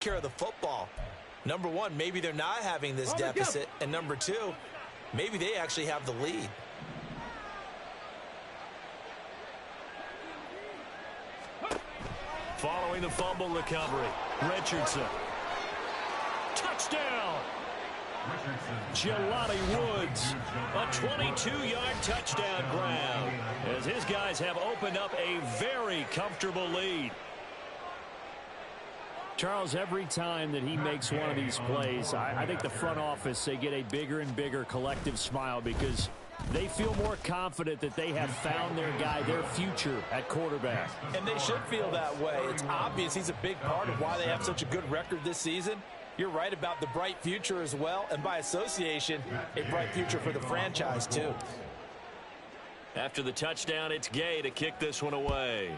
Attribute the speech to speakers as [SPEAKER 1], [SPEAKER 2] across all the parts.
[SPEAKER 1] care of the football. Number one, maybe they're not having this deficit. And number two, maybe they actually have the lead.
[SPEAKER 2] Following the fumble recovery, Richardson. Touchdown! Jelani Woods, a 22-yard touchdown grab, as his guys have opened up a very comfortable lead.
[SPEAKER 3] Charles, every time that he makes one of these plays, I think the front office, they get a bigger and bigger collective smile because they feel more confident that they have found their guy, their future at quarterback.
[SPEAKER 1] And they should feel that way. It's obvious he's a big part of why they have such a good record this season. You're right about the bright future as well, and by association, a bright future for the franchise too.
[SPEAKER 2] After the touchdown, it's Gay to kick this one away.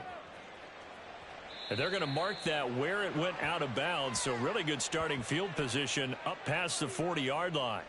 [SPEAKER 2] And they're going to mark that where it went out of bounds, so really good starting field position up past the 40-yard line.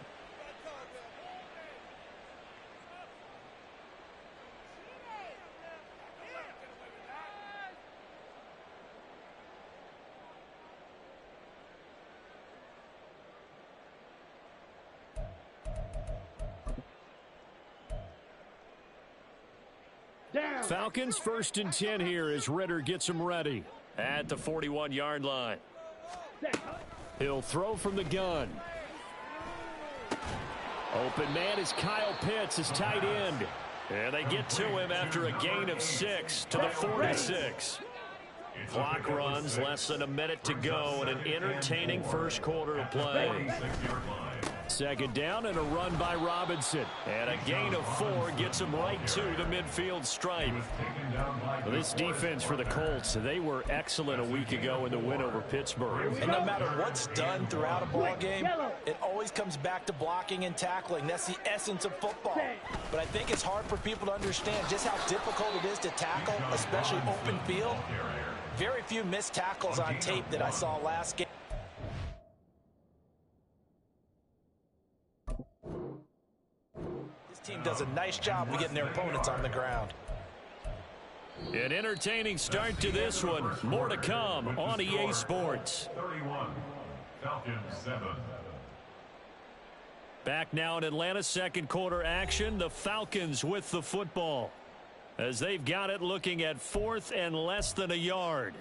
[SPEAKER 2] Falcons 1st and 10 here as Ritter gets them ready at the 41-yard line. He'll throw from the gun. Open man is Kyle Pitts, his tight end. And they get to him after a gain of 6 to the 46. Clock runs, less than a minute to go, and an entertaining first quarter of play. Second down and a run by Robinson. And a gain of 4 gets him right to the midfield stripe. Well, this defense for the Colts, they were excellent a week ago in the win over Pittsburgh.
[SPEAKER 1] And no matter what's done throughout a ball game, it always comes back to blocking and tackling. That's the essence of football. But I think it's hard for people to understand just how difficult it is to tackle, especially open field. Very few missed tackles on tape that I saw last game. This team does a nice job of getting their opponents on the ground.
[SPEAKER 2] An entertaining start to this one. More to come on EA Sports.
[SPEAKER 4] 31, Falcons 7.
[SPEAKER 2] Back now in Atlanta's second quarter action. The Falcons with the football, as they've got it looking at 4th and less than a yard.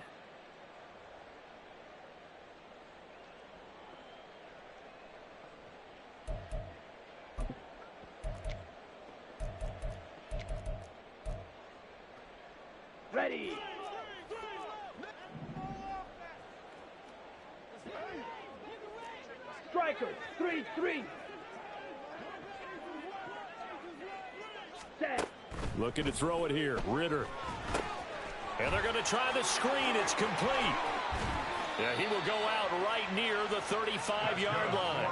[SPEAKER 5] Ready. Striker, 3-3. Set.
[SPEAKER 2] Looking to throw it here. Ritter. And they're going to try the screen. It's complete. Yeah, he will go out right near the 35-yard line.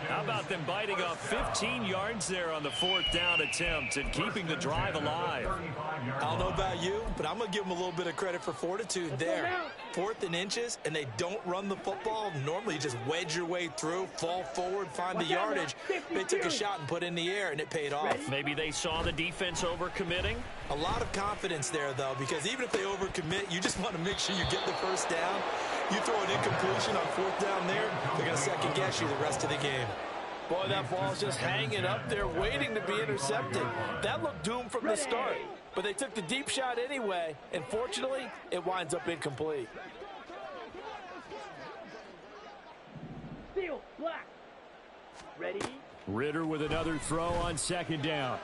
[SPEAKER 2] How about them biting off 15 yards there on the 4th down attempt and keeping the drive alive?
[SPEAKER 1] I don't know about you, but I'm going to give them a little bit of credit for fortitude there. 4th and inches, and they don't run the football. Normally, you just wedge your way through, fall forward, find the yardage. They took a shot and put it in the air, and it paid off.
[SPEAKER 2] Maybe they saw the defense overcommitting.
[SPEAKER 1] A lot of confidence there, though, because even if they overcommit, you just want to make sure you get the first down. You throw an incompletion on 4th down there, they're going to second-guess you the rest of the game.
[SPEAKER 6] Boy, that ball's just hanging up there, waiting to be intercepted. That looked doomed from the start, but they took the deep shot anyway, and fortunately, it winds up incomplete.
[SPEAKER 5] Steel, black. Ready.
[SPEAKER 2] Ritter with another throw on 2nd down.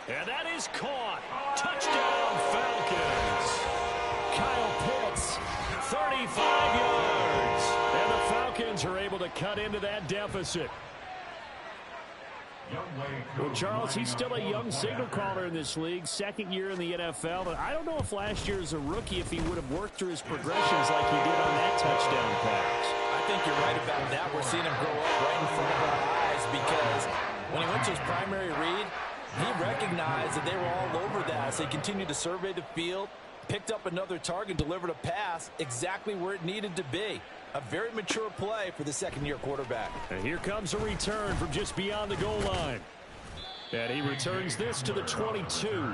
[SPEAKER 2] And that is caught. Touchdown, Falcons. Kyle Pitts, 35 yards. And the Falcons are able to cut into that deficit.
[SPEAKER 3] Well, Charles, he's still a young signal caller in this league, 2nd year in the NFL. And I don't know if last year as a rookie, if he would have worked through his progressions like he did on that touchdown pass.
[SPEAKER 1] I think you're right about that. We're seeing him grow up right in front of our eyes because when he went to his primary read, he recognized that they were all over that. So he continued to survey the field, picked up another target, delivered a pass exactly where it needed to be. A very mature play for the 2nd-year quarterback.
[SPEAKER 2] And here comes a return from just beyond the goal line. And he returns this to the 22.
[SPEAKER 4] The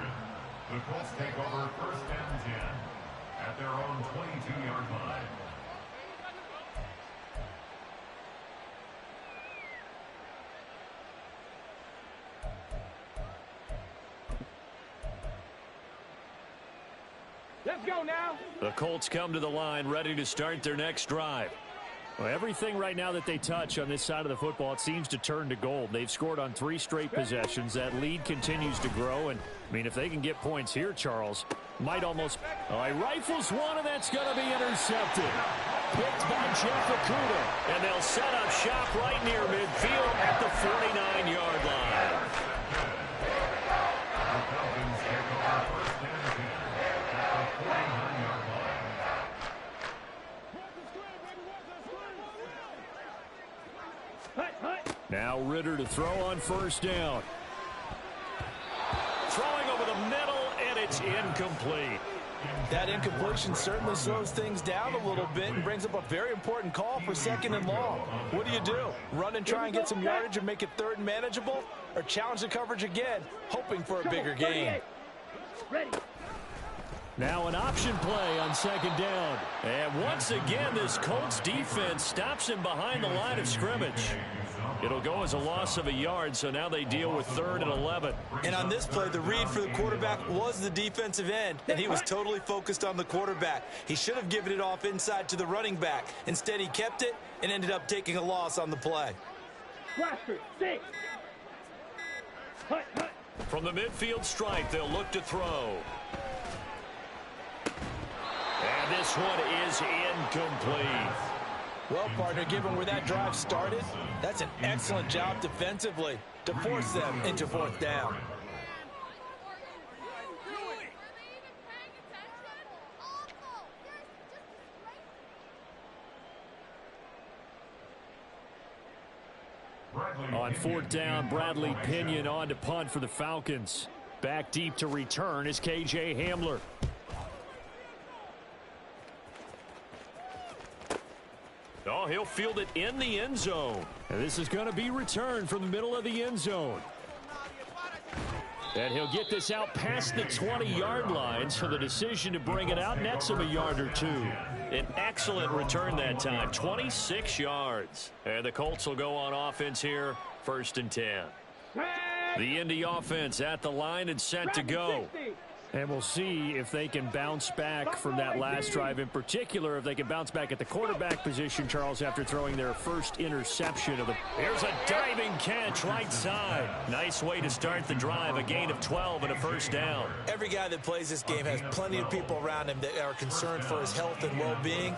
[SPEAKER 4] Colts take over 1st and 10 at their own 22-yard line.
[SPEAKER 5] Let's go now.
[SPEAKER 2] The Colts come to the line ready to start their next drive.
[SPEAKER 3] Well, everything right now that they touch on this side of the football, it seems to turn to gold. They've scored on 3 straight possessions. That lead continues to grow. And, I mean, if they can get points here, Charles, might almost... Oh, he rifles one, and that's going to be intercepted. Picked by Jeff Okudah.
[SPEAKER 2] And they'll set up shop right near midfield at the 49-yard line.
[SPEAKER 4] The Falcons take over first and 10 at the 49-yard line.
[SPEAKER 3] Now Ritter to throw on first down.
[SPEAKER 2] Throwing over the middle, and it's incomplete.
[SPEAKER 6] That incompletion certainly slows things down a little bit and brings up a very important call for 2nd and long. What do? Run and try and get some yardage and make it 3rd and manageable? Or challenge the coverage again, hoping for a bigger gain?
[SPEAKER 5] Ready.
[SPEAKER 3] Now an option play on 2nd down.
[SPEAKER 2] And once again, this Colts defense stops him behind the line of scrimmage. It'll go as a loss of a yard, so now they deal with 3rd and 11.
[SPEAKER 6] And on this play, the read for the quarterback was the defensive end, and he was totally focused on the quarterback. He should have given it off inside to the running back. Instead, he kept it and ended up taking a loss on the play.
[SPEAKER 5] Blaster, 6. Hut, hut.
[SPEAKER 2] From the midfield stripe, they'll look to throw. And this one is incomplete.
[SPEAKER 6] Well, partner, given where that drive started, that's an excellent job defensively to force them into 4th down.
[SPEAKER 3] On 4th down, Bradley Pinion on to punt for the Falcons. Back deep to return is K.J. Hamler.
[SPEAKER 2] Oh, he'll field it in the end zone.
[SPEAKER 3] And this is going to be returned from the middle of the end zone. And he'll get this out past the 20-yard line, so the decision to bring it out nets him a yard or 2.
[SPEAKER 2] An excellent return that time, 26 yards. And the Colts will go on offense here, 1st and 10. The Indy offense at the line and set to go.
[SPEAKER 3] And we'll see if they can bounce back from that last drive. In particular, if they can bounce back at the quarterback position, Charles, after throwing their first interception of the...
[SPEAKER 2] Here's a diving catch right side. Nice way to start the drive, a gain of 12 and a 1st down.
[SPEAKER 6] Every guy that plays this game has plenty of people around him that are concerned for his health and well-being.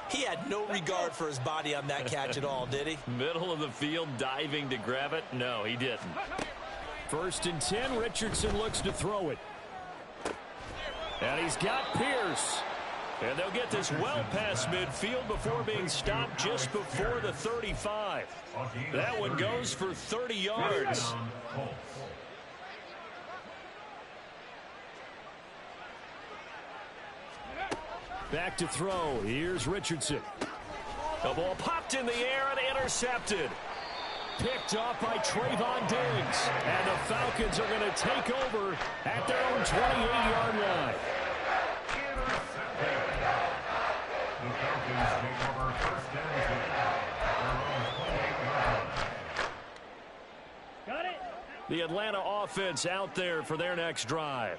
[SPEAKER 6] He had no regard for his body on that catch at all, did he?
[SPEAKER 2] Middle of the field, diving to grab it? No, he didn't.
[SPEAKER 3] 1st and 10, Richardson looks to throw it. And he's got Pierce. And they'll get this well past midfield before being stopped just before the 35. That one goes for 30 yards. Back to throw. Here's Richardson.
[SPEAKER 2] The ball popped in the air and intercepted.
[SPEAKER 3] Picked off by Trayvon Diggs. And the Falcons are going to take over at their own 28-yard line.
[SPEAKER 4] The Falcons take over first and 10 at their own 28-yard line.
[SPEAKER 5] Got it.
[SPEAKER 2] The Atlanta offense out there for their next drive.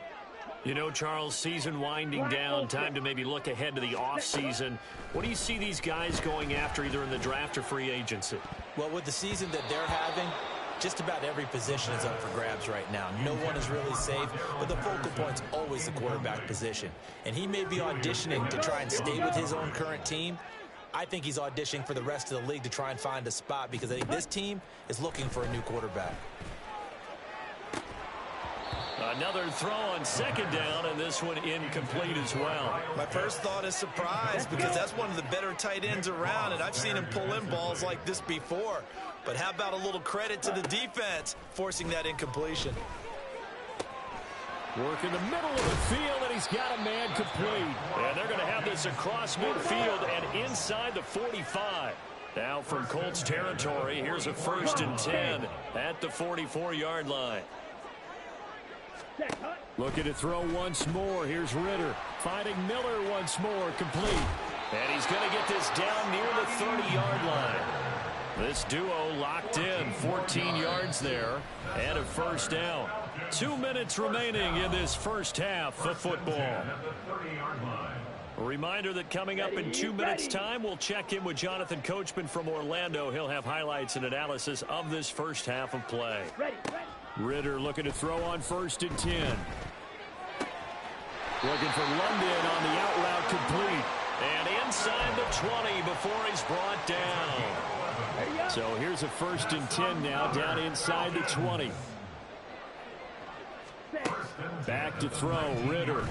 [SPEAKER 2] You know, Charles, season winding down, time to maybe look ahead to the offseason. What do you see these guys going after either in the draft or free agency?
[SPEAKER 6] Well, with the season that they're having, just about every position is up for grabs right now. No one is really safe, but the focal point's always the quarterback position. And he may be auditioning to try and stay with his own current team. I think he's auditioning for the rest of the league to try and find a spot because I think this team is looking for a new quarterback.
[SPEAKER 2] Another throw on 2nd down, and this one incomplete as well.
[SPEAKER 6] My first thought is surprise because that's one of the better tight ends around, and I've seen him pull in balls like this before. But how about a little credit to the defense forcing that incompletion?
[SPEAKER 3] Work in the middle of the field, and he's got a man complete.
[SPEAKER 2] And they're going to have this across midfield and inside the 45. Now from Colts territory, here's a 1st and 10 at the 44-yard line.
[SPEAKER 3] Looking to throw once more. Here's Ritter. Finding Miller once more. Complete.
[SPEAKER 2] And he's going to get this down near the 30-yard line. This duo locked in, 14 yards there, and a first down. 2 minutes remaining in this first half of football. A reminder that coming up in 2 minutes' time, we'll check in with Jonathan Coachman from Orlando. He'll have highlights and analysis of this first half of play. Ritter looking to throw on 1st and 10. Looking for London on the out route complete. And inside the 20 before he's brought down. So here's a 1st and 10 now, down inside the 20. Back to throw, Ritter.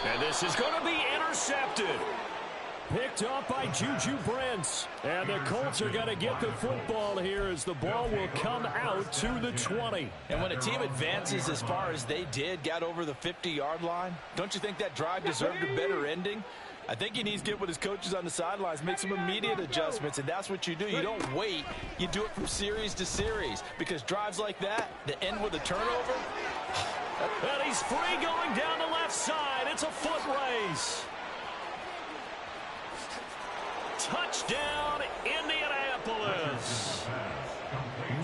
[SPEAKER 2] And this is going to be intercepted. Picked up by Juju Brents. And the Colts are going to get the football here as the ball will come out to the 20.
[SPEAKER 1] And when a team advances as far as they did, got over the 50-yard line, don't you think that drive deserved a better ending? I think he needs to get with his coaches on the sidelines, make some immediate adjustments, and that's what you do. You don't wait. You do it from series to series, because drives like that end with a turnover.
[SPEAKER 2] And he's free going down the left side. It's a foot race. Touchdown, Indianapolis.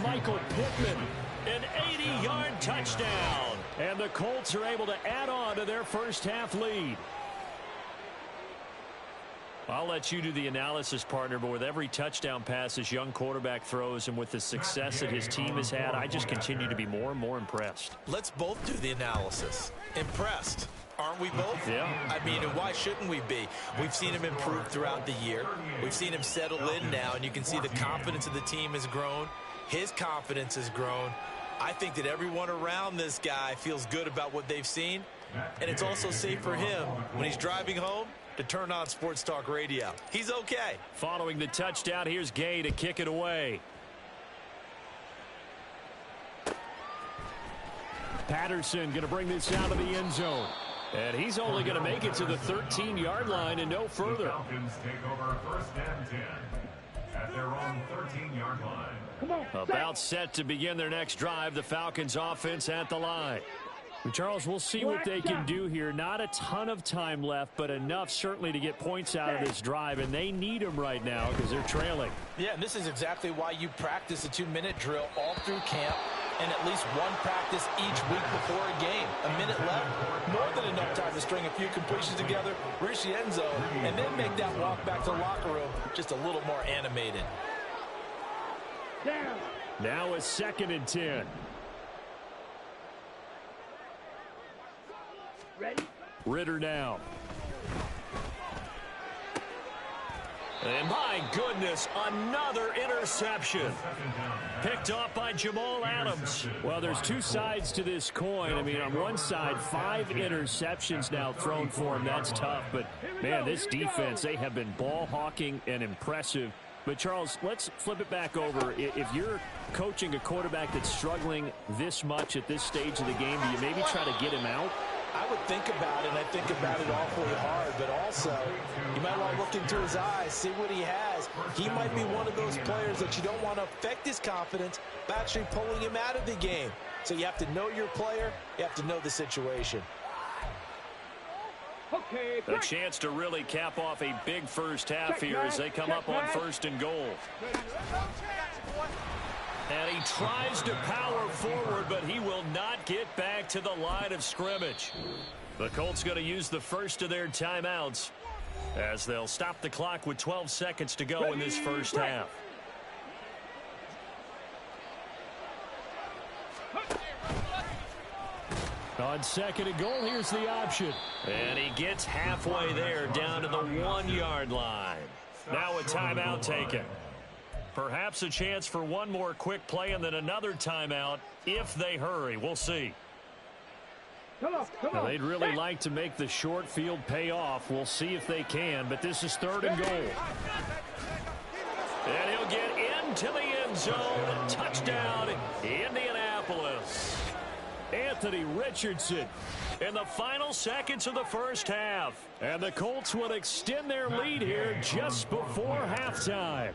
[SPEAKER 3] Michael Pittman, an 80-yard touchdown. And the Colts are able to add on to their first half lead.
[SPEAKER 2] I'll let you do the analysis, partner, but with every touchdown pass this young quarterback throws and with the success that his team has had, I just continue to be more and more impressed.
[SPEAKER 6] Let's both do the analysis. Impressed. Aren't we both?
[SPEAKER 2] Yeah.
[SPEAKER 6] I mean, and why shouldn't we be? We've seen him improve throughout the year. We've seen him settle in now, and you can see the confidence of the team has grown. His confidence has grown. I think that everyone around this guy feels good about what they've seen, and it's also safe for him when he's driving home to turn on Sports Talk Radio. He's okay.
[SPEAKER 2] Following the touchdown, here's Gay to kick it away.
[SPEAKER 3] Patterson going to bring this out of the end zone. And he's only going to make it to the 13-yard line and no further.
[SPEAKER 4] The Falcons take over 1st and 10 at their own 13-yard line.
[SPEAKER 2] About set to begin their next drive, the Falcons offense at the line.
[SPEAKER 3] Charles, we'll see what they can do here. Not a ton of time left, but enough certainly to get points out of this drive, and they need them right now because they're trailing.
[SPEAKER 1] Yeah, and this is exactly why you practice a 2-minute drill all through camp and at least one practice each week before a game. A minute left, more than enough time to string a few completions together, reach the end zone, and then make that walk back to the locker room just a little more animated.
[SPEAKER 5] Down.
[SPEAKER 3] Now a 2nd and 10.
[SPEAKER 5] Ready?
[SPEAKER 3] Ritter now.
[SPEAKER 2] And my goodness, another interception. Picked off by Jamal Adams.
[SPEAKER 3] Well, there's two sides to this coin. I mean, on one side, 5 interceptions now thrown for him. That's tough. But, man, this defense, they have been ball hawking and impressive. But, Charles, let's flip it back over. If you're coaching a quarterback that's struggling this much at this stage of the game, do you maybe try to get him out?
[SPEAKER 1] I would think about it, and I think about it awfully hard, but also you might want to look into his eyes, see what he has. He might be one of those players that you don't want to affect his confidence by actually pulling him out of the game. So you have to know your player, you have to know the situation.
[SPEAKER 5] Okay,
[SPEAKER 2] A chance to really cap off a big first half here as they come up on 1st and goal. And he tries to power forward, but he will not get back to the line of scrimmage. The Colts going to use the first of their timeouts as they'll stop the clock with 12 seconds to go in this first half.
[SPEAKER 3] On 2nd and goal, here's the option.
[SPEAKER 2] And he gets halfway there down to the 1-yard line. Now a timeout taken. Perhaps a chance for one more quick play and then another timeout if they hurry. We'll see.
[SPEAKER 5] Come on.
[SPEAKER 3] Now, they'd really like to make the short field pay off. We'll see if they can, but this is 3rd and goal.
[SPEAKER 2] And he'll get into the end zone. Touchdown, Indianapolis.
[SPEAKER 3] Anthony Richardson in the final seconds of the first half. And the Colts will extend their lead here just before halftime.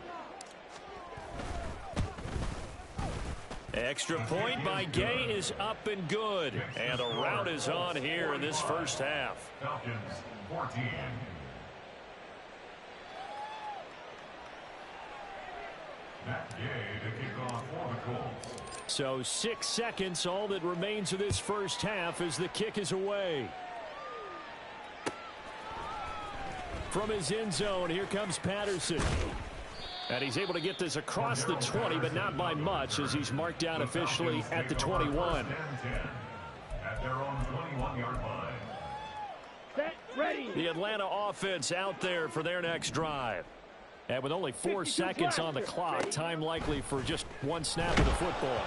[SPEAKER 2] Extra point by Gay is up and good. And the route is on here in this first half.
[SPEAKER 4] Falcons 14. Matt Gay to kick off for the Colts.
[SPEAKER 3] So 6 seconds, all that remains of this first half as the kick is away. From his end zone, here comes Patterson. And he's able to get this across the 20, but not by much as he's marked down officially at the 21.
[SPEAKER 4] At their own 21-yard line.
[SPEAKER 5] Set, ready.
[SPEAKER 3] The Atlanta offense out there for their next drive. And with only 4 seconds on the clock, time likely for just one snap of the football.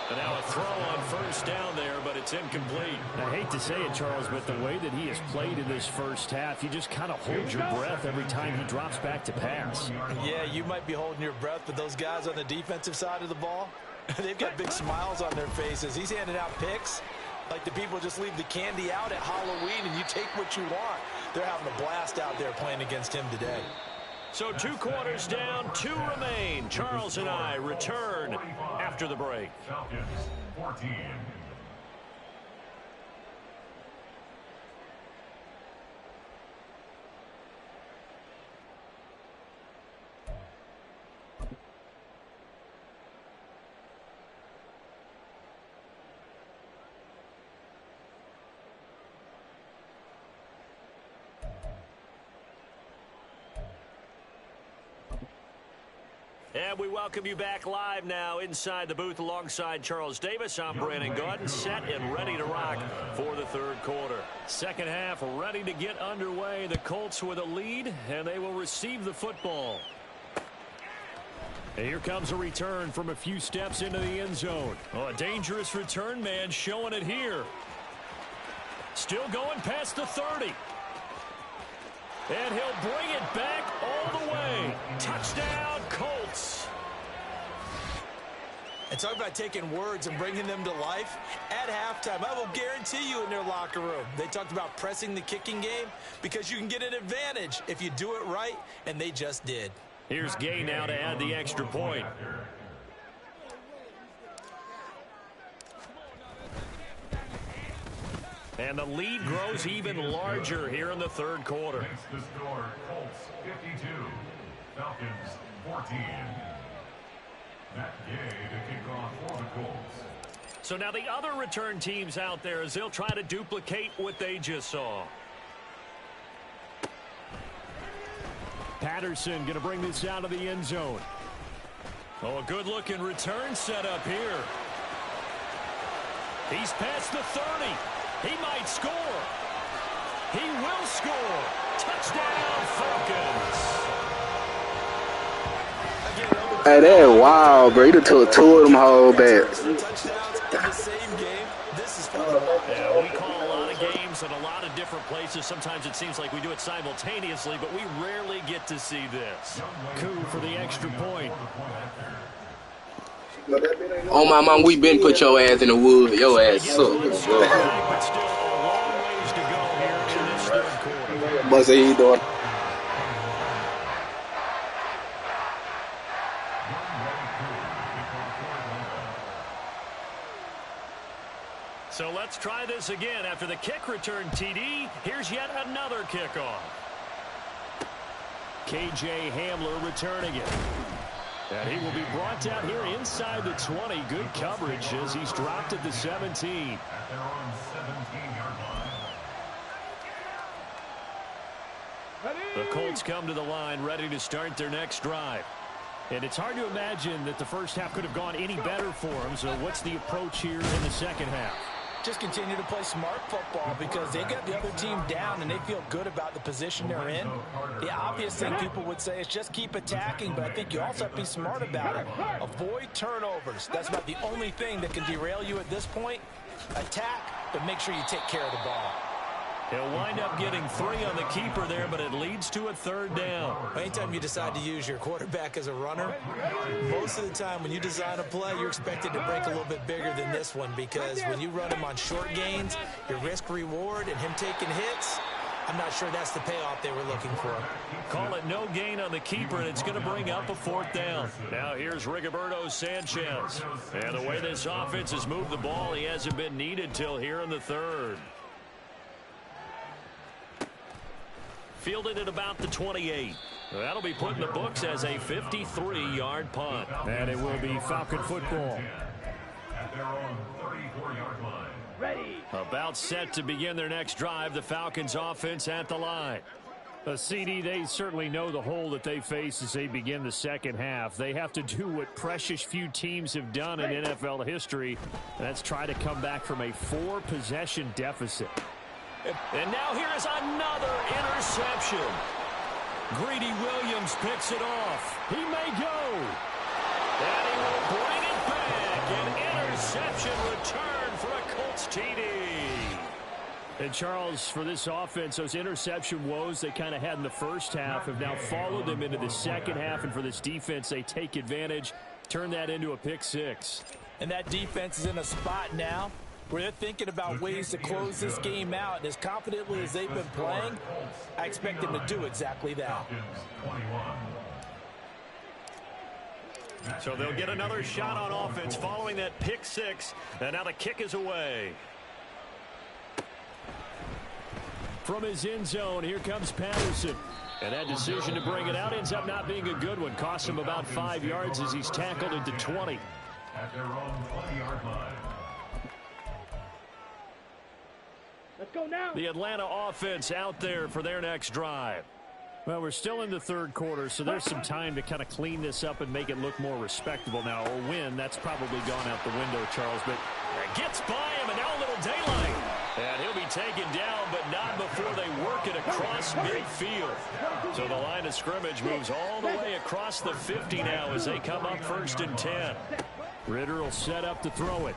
[SPEAKER 2] And now a throw on first down there, but it's incomplete.
[SPEAKER 3] I hate to say it, Charles, but the way that he has played in this first half, you just kind of hold your breath every time he drops back to pass.
[SPEAKER 6] Yeah, you might be holding your breath, but those guys on the defensive side of the ball, they've got big smiles on their faces. He's handing out picks like the people just leave the candy out at Halloween and you take what you want. They're having a blast out there playing against him today.
[SPEAKER 2] So 2 quarters down, 2 remain. Charles and I return after the break.
[SPEAKER 4] Falcons 14.
[SPEAKER 2] And we welcome you back live now inside the booth alongside Charles Davis. I'm Brandon Gaudin, set and ready to rock for the third quarter.
[SPEAKER 3] Second half ready to get underway. The Colts with a lead, and they will receive the football. And here comes a return from a few steps into the end zone. Oh, a dangerous return, man, showing it here. Still going past the 30. And he'll bring it back all the way. Touchdown, Colts.
[SPEAKER 6] And talk about taking words and bringing them to life. At halftime, I will guarantee you in their locker room, they talked about pressing the kicking game because you can get an advantage if you do it right, and they just did.
[SPEAKER 3] Here's Gay now to add the extra point. And the lead grows even larger here in the third quarter.
[SPEAKER 4] Makes the score Colts 52, Falcons 14. Matt Gay to kick off for the Colts.
[SPEAKER 3] So now the other return teams out there as they'll try to duplicate what they just saw. Patterson going to bring this out of the end zone. Oh, a good-looking return set up here. He's past the 30. He might score. He will score. Touchdown, Falcons.
[SPEAKER 7] Hey, that wow, bro. You done took 2 of them whole back.
[SPEAKER 6] Touchdowns in the same game. This is fun.
[SPEAKER 3] Yeah, we call a lot of games in a lot of different places. Sometimes it seems like we do it simultaneously, but we rarely get to see this. Coup for the extra point.
[SPEAKER 7] Oh, my mom, we been put your ass in the wood. Your ass suck.
[SPEAKER 3] But still a long ways to go here in this third quarter.
[SPEAKER 7] What's he doing?
[SPEAKER 3] So let's try this again. After the kick return TD, here's yet another kickoff. KJ Hamler returning it. And he will be brought down here inside the 20. Good coverage as he's dropped at the 17.
[SPEAKER 4] At their own 17-yard line.
[SPEAKER 3] The Colts come to the line ready to start their next drive. And it's hard to imagine that the first half could have gone any better for them. So what's the approach here in the second half?
[SPEAKER 6] Just continue to play smart football because they got the other team down and they feel good about the position they're in. The obvious thing people would say is just keep attacking, but I think you also have to be smart about it. Avoid turnovers. That's about the only thing that can derail you at this point. Attack, but make sure you take care of the ball.
[SPEAKER 3] He'll wind up getting 3 on the keeper there, but it leads to a third down.
[SPEAKER 6] Anytime you decide to use your quarterback as a runner, most of the time when you design a play, you're expected to break a little bit bigger than this one because when you run him on short gains, your risk-reward and him taking hits, I'm not sure that's the payoff they were looking for.
[SPEAKER 3] Call it no gain on the keeper, and it's going to bring up a 4th down. Now here's Rigoberto Sanchez. And the way this offense has moved the ball, he hasn't been needed till here in the third. Fielded at about the 28.
[SPEAKER 2] That'll be put in the books as a 53-yard punt.
[SPEAKER 3] And it will be Falcon football.
[SPEAKER 4] At their own 34-yard line.
[SPEAKER 5] Ready.
[SPEAKER 2] About set to begin their next drive, the Falcons offense at the line.
[SPEAKER 3] CD, they certainly know the hole that they face as they begin the second half. They have to do what precious few teams have done in NFL history. That's try to come back from a 4-possession deficit.
[SPEAKER 2] And now here is another interception. Greedy Williams picks it off.
[SPEAKER 3] He may go.
[SPEAKER 2] And he will bring it back. An interception return for a Colts TD.
[SPEAKER 3] And Charles, for this offense, those interception woes they kind of had in the first half have now followed them into the second half. And for this defense, they take advantage, turn that into a pick six.
[SPEAKER 1] And that defense is in a spot now where they're thinking about ways to close this game out. And as confidently as they've been playing, I expect them to do exactly that.
[SPEAKER 2] So they'll get another shot on offense following that pick six. And now the kick is away.
[SPEAKER 3] From his end zone, here comes Patterson. And that decision to bring it out ends up not being a good one. Costs him about 5 yards as he's tackled into 20.
[SPEAKER 4] At their own 20-yard line.
[SPEAKER 5] Let's go now.
[SPEAKER 3] The Atlanta offense out there for their next drive. Well, we're still in the third quarter, so there's some time to kind of clean this up and make it look more respectable now. A win, that's probably gone out the window, Charles. But
[SPEAKER 2] gets by him, and now a little daylight. And he'll be taken down, but not before they work it across midfield. So the line of scrimmage moves all the way across the 50 now as they come up 1st and 10.
[SPEAKER 3] Ritter will set up to throw it.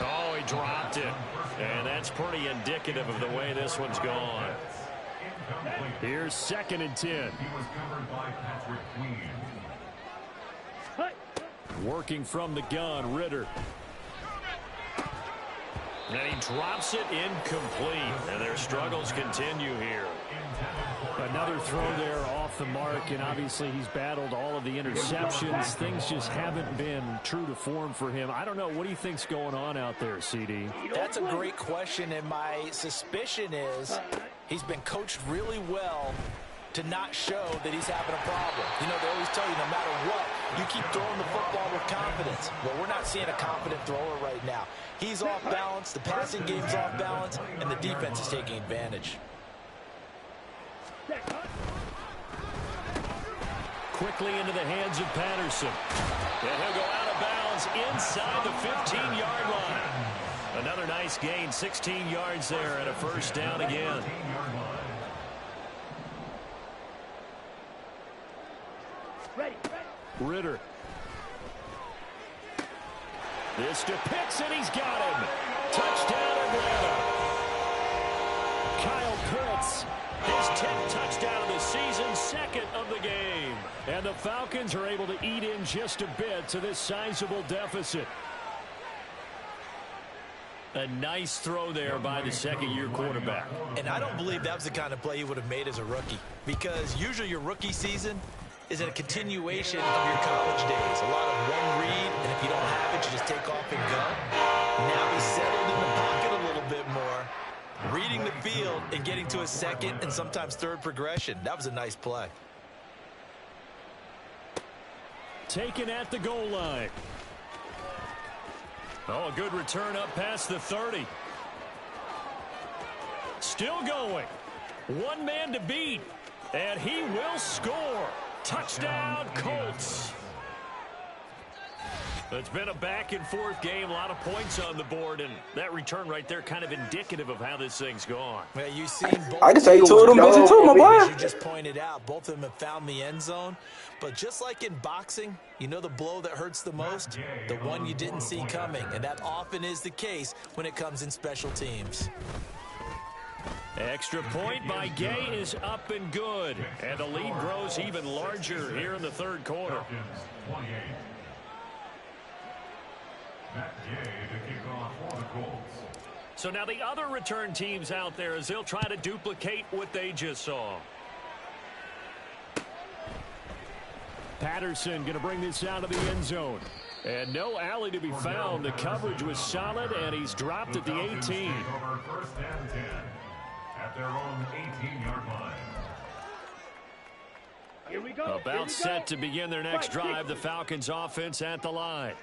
[SPEAKER 2] Oh, he dropped it. And that's pretty indicative of the way this one's gone.
[SPEAKER 3] Here's 2nd and 10.
[SPEAKER 4] He was covered by Patrick Queen.
[SPEAKER 3] Working from the gun, Ritter.
[SPEAKER 2] And he drops it incomplete. And their struggles continue here.
[SPEAKER 3] Another throw there off the mark, and obviously he's battled all of the interceptions. Things just haven't been true to form for him. I don't know. What do you think's going on out there, CD?
[SPEAKER 1] That's a great question, and my suspicion is he's been coached really well to not show that he's having a problem. You know, they always tell you no matter what, you keep throwing the football with confidence. Well, we're not seeing a confident thrower right now. He's off balance, the passing game's off balance, and the defense is taking advantage.
[SPEAKER 3] Quickly into the hands of Patterson.
[SPEAKER 2] And he'll go out of bounds inside the 15-yard line. Another nice gain, 16 yards there, and a 1st down again.
[SPEAKER 5] Ready.
[SPEAKER 3] Ritter. This to Pitts, and he's got him. Touchdown, Atlanta. Kyle Pitts, his 10th touchdown of the season, 2nd of the game. And the Falcons are able to eat in just a bit to this sizable deficit. A nice throw there by the 2nd-year quarterback.
[SPEAKER 1] And I don't believe that was the kind of play he would have made as a rookie, because usually your rookie season is a continuation of your college days. A lot of one read, and if you don't have it, you just take off and go. Now he's settled in the pocket a little bit more, reading the field and getting to a 2nd and sometimes 3rd progression. That was a nice play.
[SPEAKER 3] Taken at the goal line.
[SPEAKER 2] Oh, a good return up past the 30.
[SPEAKER 3] Still going. One man to beat. And he will score. Touchdown, Colts.
[SPEAKER 2] It's been a back-and-forth game, a lot of points on the board, and that return right there kind of indicative of how this thing's gone.
[SPEAKER 1] Well, you've seen both.
[SPEAKER 7] I can say two of them bitches too, my boy.
[SPEAKER 1] As you just pointed out, both of them have found the end zone. But just like in boxing, you know the blow that hurts the most? The one you didn't see coming. And that often is the case when it comes in special teams.
[SPEAKER 3] Extra point by Gay is up and good. And the lead grows even larger here in the 3rd quarter.
[SPEAKER 2] So now the other return teams out there as they'll try to duplicate what they just saw.
[SPEAKER 3] Patterson going to bring this out of the end zone. And no alley to be found. The coverage was solid, and he's dropped at the 18.
[SPEAKER 4] 1st and 10 at their own 18-yard line.
[SPEAKER 2] About set to begin their next drive, the Falcons offense at the line.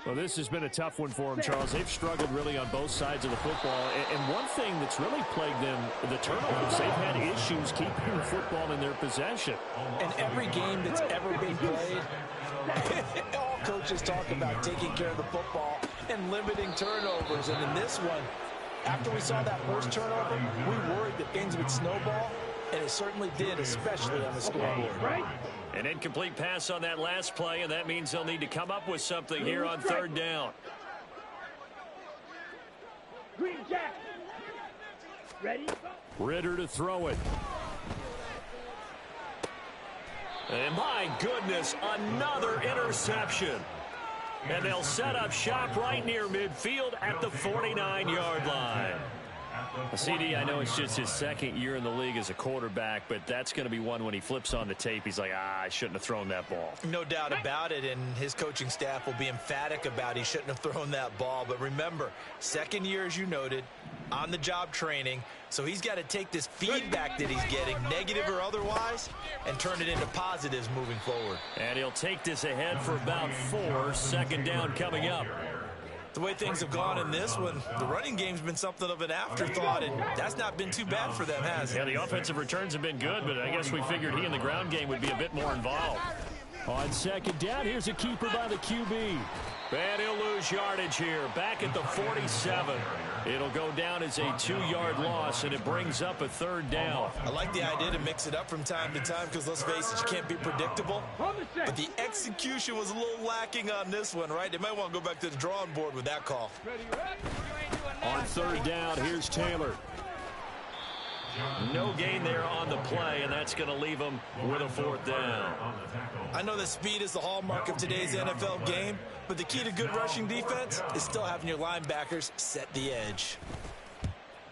[SPEAKER 3] Well, this has been a tough one for them, Charles. They've struggled really on both sides of the football. And one thing that's really plagued them, the turnovers. They've had issues keeping the football in their possession.
[SPEAKER 1] In every game that's ever been played, all coaches talk about taking care of the football and limiting turnovers. And in this one, after we saw that first turnover, we worried that things would snowball, and it certainly did, especially on the scoreboard. Right?
[SPEAKER 2] An incomplete pass on that last play, and that means they'll need to come up with something here on third down.
[SPEAKER 5] Green Jack. Ready?
[SPEAKER 3] Ritter to throw it.
[SPEAKER 2] And my goodness, another interception. And they'll set up shop right near midfield at the 49-yard line. CD, I know it's just his second year in the league as a quarterback, but that's going to be one when he flips on the tape. He's like, I shouldn't have thrown that ball.
[SPEAKER 6] No doubt about it, and his coaching staff will be emphatic about he shouldn't have thrown that ball. But remember, second year, as you noted, on-the-job training, so he's got to take this feedback that he's getting, negative or otherwise, and turn it into positives moving forward.
[SPEAKER 2] And he'll take this ahead for about 4, second down coming up.
[SPEAKER 6] The way things have gone in this one, the running game's been something of an afterthought, and that's not been too bad for them, has it?
[SPEAKER 2] Yeah, the offensive returns have been good, but I guess we figured he in the ground game would be a bit more involved.
[SPEAKER 3] On second down, here's a keeper by the QB.
[SPEAKER 2] And he'll lose yardage here, back at the 47. It'll go down as a 2-yard loss, and it brings up a third down.
[SPEAKER 6] I like the idea to mix it up from time to time because, let's face it, you can't be predictable. But the execution was a little lacking on this one, right? They might want to go back to the drawing board with that call.
[SPEAKER 3] On third down, here's Taylor.
[SPEAKER 2] No gain there on the play, and that's going to leave them with a fourth down.
[SPEAKER 6] I know that speed is the hallmark of today's NFL game, but the key to good rushing defense is still having your linebackers set the edge.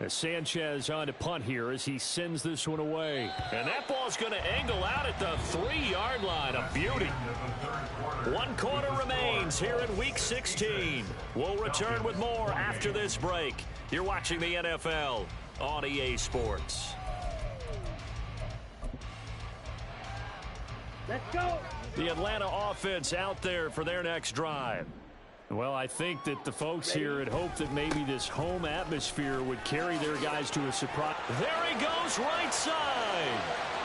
[SPEAKER 3] Sanchez on to punt here as he sends this one away.
[SPEAKER 2] And that ball's going to angle out at the 3-yard line. A beauty. 1 quarter remains here in Week 16. We'll return with more after this break. You're watching the NFL on EA Sports.
[SPEAKER 5] Let's go.
[SPEAKER 3] The Atlanta offense out there for their next drive. Well, I think that the folks here had hoped that maybe this home atmosphere would carry their guys to a surprise.
[SPEAKER 2] There he goes, right side.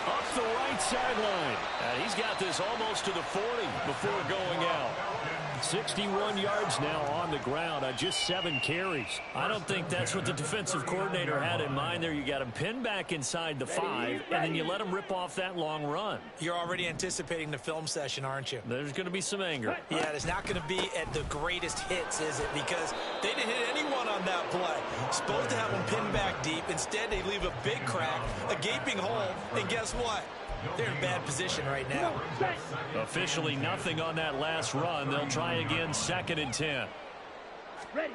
[SPEAKER 3] Up the right sideline.
[SPEAKER 2] He's got this almost to the 40 before going out.
[SPEAKER 3] 61 yards now on the ground on just 7 carries.
[SPEAKER 2] I don't think that's what the defensive coordinator had in mind there. You got him pinned back inside the 5, and then you let him rip off that long run.
[SPEAKER 6] You're already anticipating the film session, aren't you?
[SPEAKER 2] There's going to be some anger.
[SPEAKER 6] Yeah, it's not going to be at the greatest hits, is it? Because they didn't hit anyone on that play. Supposed to have them pinned back deep. Instead, they leave a big crack, a gaping hole, and guess what? They're in bad position right now.
[SPEAKER 2] Officially nothing on that last run. They'll try again, 2nd and 10.
[SPEAKER 5] Ready.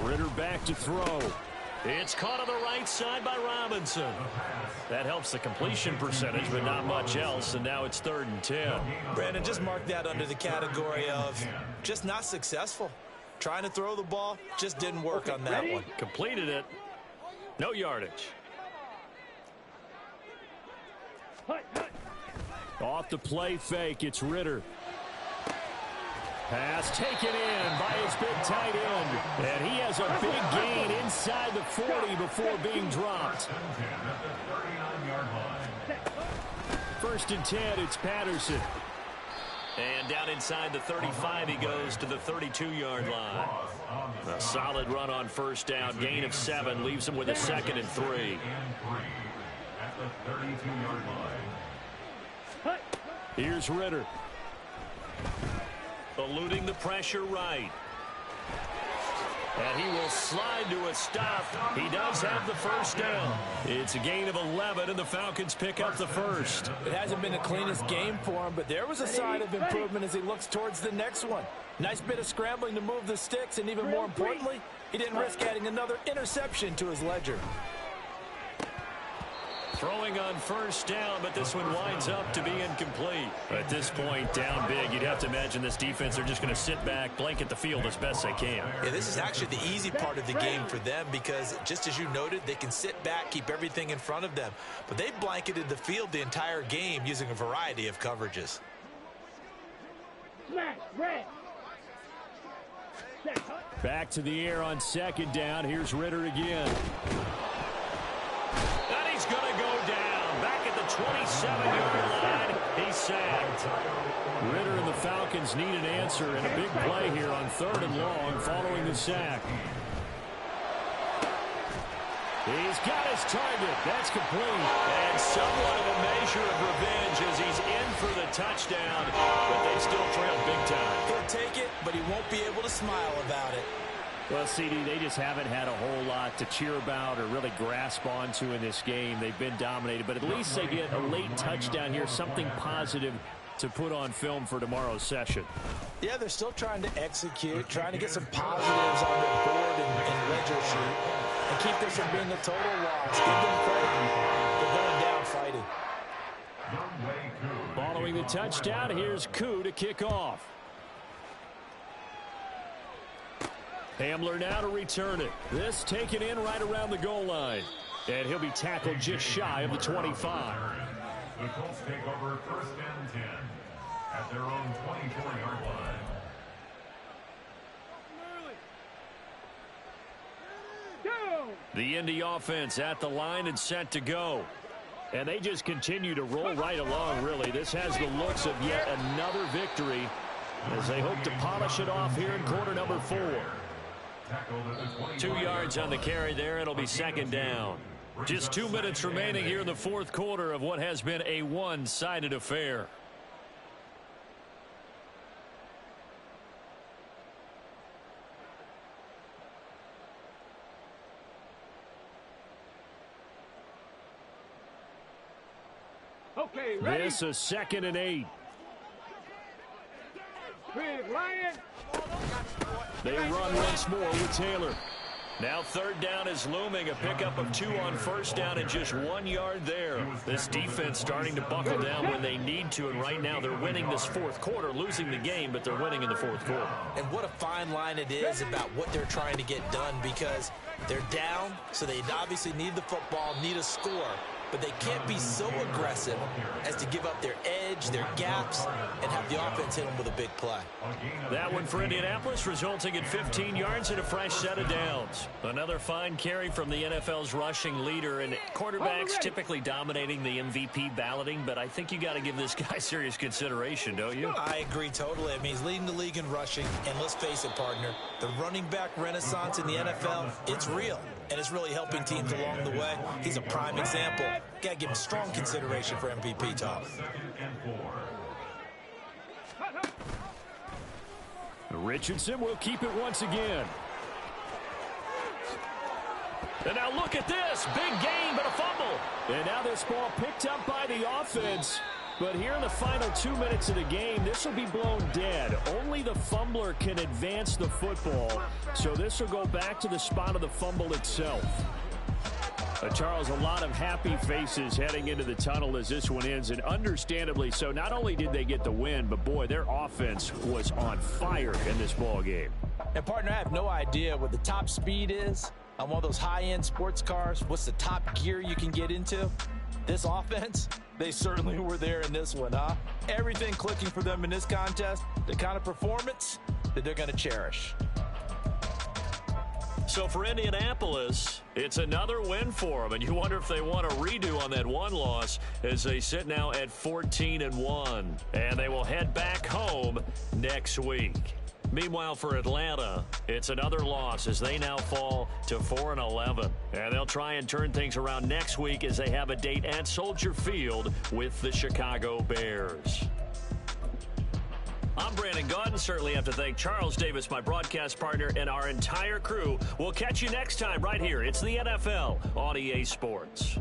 [SPEAKER 3] Ritter back to throw.
[SPEAKER 2] It's caught on the right side by Robinson. That helps the completion percentage, but not much else, and now it's 3rd and 10.
[SPEAKER 6] Brandon, just mark that under the category of just not successful. Trying to throw the ball, just didn't work on that one.
[SPEAKER 2] Completed it. No yardage.
[SPEAKER 3] Off the play fake, it's Ritter. Pass taken in by his big tight end. And he has a big gain inside the 40 before being dropped. 1st and 10, it's Patterson.
[SPEAKER 2] And down inside the 35 he goes to the 32-yard line. A solid run on 1st down. Gain of 7 leaves him with a 2nd and 3.
[SPEAKER 4] At the 32-yard line.
[SPEAKER 3] Here's Ritter.
[SPEAKER 2] Eluding the pressure right. And he will slide to a stop. He does have the 1st down. It's a gain of 11, and the Falcons pick up the 1st.
[SPEAKER 1] It hasn't been the cleanest game for him, but there was a sign of improvement as he looks towards the next one. Nice bit of scrambling to move the sticks, and even more importantly, he didn't risk adding another interception to his ledger.
[SPEAKER 2] Throwing on first down, but this one winds up to be incomplete. At this point, down big, you'd have to imagine this defense are just going to sit back, blanket the field as best they can.
[SPEAKER 6] Yeah, this is actually the easy part of the game for them because, just as you noted, they can sit back, keep everything in front of them. But they blanketed the field the entire game using a variety of coverages.
[SPEAKER 5] Smash, red.
[SPEAKER 3] Back to the air on second down. Here's Ritter again.
[SPEAKER 2] And he's going to go down. Back at the 27-yard line. He's sacked.
[SPEAKER 3] Ritter and the Falcons need an answer and a big play here on 3rd and long following the sack. He's got his target. That's complete.
[SPEAKER 2] And somewhat of a measure of revenge as he's in for the touchdown, but they still trail big time.
[SPEAKER 6] He'll take it, but he won't be able to smile about it.
[SPEAKER 3] Well, CD, they just haven't had a whole lot to cheer about or really grasp onto in this game. They've been dominated, but at least they get a late touchdown here, something positive to put on film for tomorrow's session.
[SPEAKER 6] Yeah, they're still trying to execute, trying to get some positives on their board and ledger sheet, and keep this from being a total loss. Give them credit. They're going down fighting.
[SPEAKER 3] Following the touchdown, here's Koo to kick off. Hamler now to return it. This taken in right around the goal line. And he'll be tackled just shy of the 25.
[SPEAKER 4] The Colts take over 1st and 10 at their own 24-yard line.
[SPEAKER 3] The Indy offense at the line and set to go. And they just continue to roll right along, really. This has the looks of yet another victory as they hope to polish it off here in quarter number 4.
[SPEAKER 2] 2 yards on the carry there. It'll be 2nd down. Just 2 minutes remaining here in the 4th quarter of what has been a one-sided affair.
[SPEAKER 5] Okay, ready?
[SPEAKER 3] This is 2nd and 8.
[SPEAKER 5] Big Lion.
[SPEAKER 3] They run once more with Taylor.
[SPEAKER 2] Now 3rd down is looming. A pickup of 2 on 1st down and just 1 yard there. This defense starting to buckle down when they need to, and right now they're winning this 4th quarter, losing the game, but they're winning in the 4th quarter.
[SPEAKER 6] And what a fine line it is about what they're trying to get done, because they're down, so they obviously need the football, need a score. But they can't be so aggressive as to give up their edge, their gaps, and have the offense hit them with a big play.
[SPEAKER 2] That one for Indianapolis, resulting in 15 yards and a fresh set of downs. Another fine carry from the NFL's rushing leader, and quarterbacks typically dominating the MVP balloting, but I think you got to give this guy serious consideration, don't you?
[SPEAKER 6] I agree totally. I mean, he's leading the league in rushing, and let's face it, partner, the running back renaissance in the NFL, it's real, and it's really helping teams along the way. He's a prime example. Got to give him strong consideration for MVP talk.
[SPEAKER 3] Richardson will keep it once again.
[SPEAKER 2] And now look at this. Big gain, but a fumble.
[SPEAKER 3] And now this ball picked up by the offense. But here in the final 2 minutes of the game, this will be blown dead. Only the fumbler can advance the football. So this will go back to the spot of the fumble itself. Charles, a lot of happy faces heading into the tunnel as this one ends, and understandably so. Not only did they get the win, but boy, their offense was on fire in this ball game.
[SPEAKER 6] And partner, I have no idea what the top speed is on one of those high-end sports cars. What's the top gear you can get into? This offense, they certainly were there in this one, huh? Everything clicking for them in this contest, the kind of performance that they're going to cherish.
[SPEAKER 2] So for Indianapolis, it's another win for them, and you wonder if they want a redo on that one loss as they sit now at 14-1, and they will head back home next week. Meanwhile, for Atlanta, it's another loss as they now fall to 4-11, and they'll try and turn things around next week as they have a date at Soldier Field with the Chicago Bears. I'm Brandon Gaudin. Certainly have to thank Charles Davis, my broadcast partner, and our entire crew. We'll catch you next time right here. It's the NFL on EA Sports.